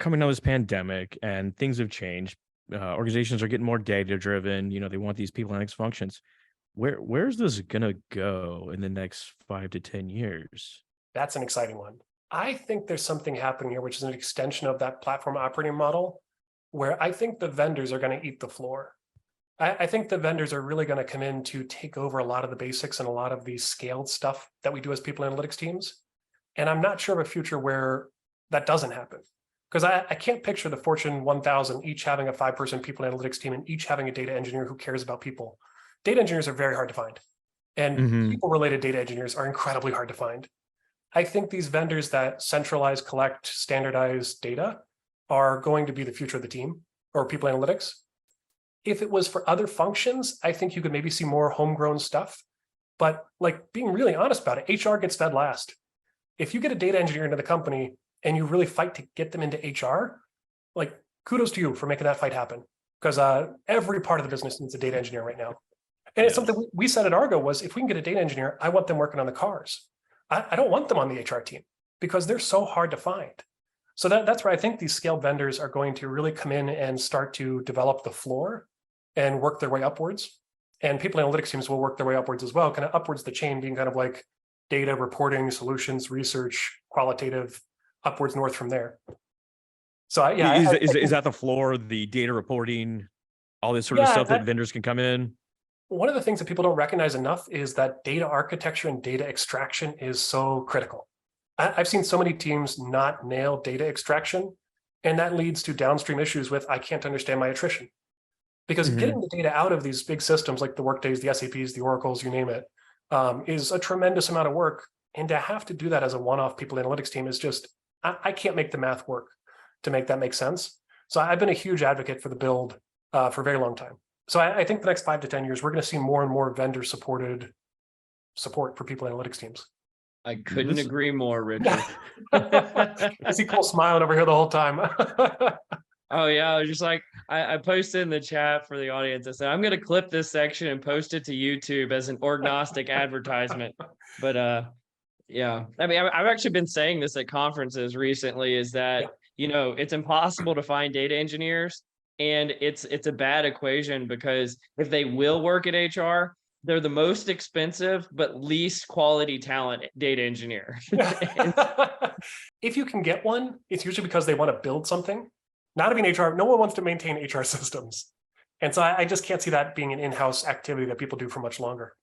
coming out of this pandemic and things have changed. Organizations are getting more data driven. They want these people analytics functions. Where's this gonna go in the next 5 to 10 years? That's an exciting one. I think there's something happening here, which is an extension of that platform operating model, where I think the vendors are going to eat the floor. I think the vendors are really going to come in to take over a lot of the basics and a lot of the scaled stuff that we do as people analytics teams. And I'm not sure of a future where that doesn't happen. Because I can't picture the Fortune 1000 each having a 5-person people analytics team and each having a data engineer who cares about people. Data engineers are very hard to find. And people-related data engineers are incredibly hard to find. I think these vendors that centralize, collect, standardize data are going to be the future of the team or people analytics. If it was for other functions, I think you could maybe see more homegrown stuff. But like being really honest about it, HR gets fed last. If you get a data engineer into the company and you really fight to get them into HR, like kudos to you for making that fight happen. Because every part of the business needs a data engineer right now. And it's something we said at Argo was, if we can get a data engineer, I want them working on the cars. I don't want them on the HR team because they're so hard to find. So that's where I think these scaled vendors are going to really come in and start to develop the floor and work their way upwards. And people analytics teams will work their way upwards as well, kind of upwards the chain being kind of like data, reporting, solutions, research, qualitative, upwards north from there. So is that the floor, the data reporting, all this sort of stuff that vendors can come in? One of the things that people don't recognize enough is that data architecture and data extraction is so critical. I've seen so many teams not nail data extraction, and that leads to downstream issues with, I can't understand my attrition. Because getting the data out of these big systems like the Workdays, the SAPs, the Oracles, you name it, is a tremendous amount of work. And to have to do that as a one-off people analytics team is just, I can't make the math work to make that make sense. So I've been a huge advocate for the build for a very long time. So I think the next 5 to 10 years, we're going to see more and more vendor-supported support for people analytics teams. I couldn't agree more, Richard. I see Cole smiling over here the whole time. Oh, yeah. I was just like, I posted in the chat for the audience. I said, I'm going to clip this section and post it to YouTube as an orgnostic advertisement. But yeah, I mean, I've actually been saying this at conferences recently is that, it's impossible to find data engineers. And it's a bad equation because if they will work at HR, they're the most expensive but least quality talent data engineer. If you can get one, it's usually because they want to build something. Not even HR, no one wants to maintain HR systems. And so I just can't see that being an in-house activity that people do for much longer.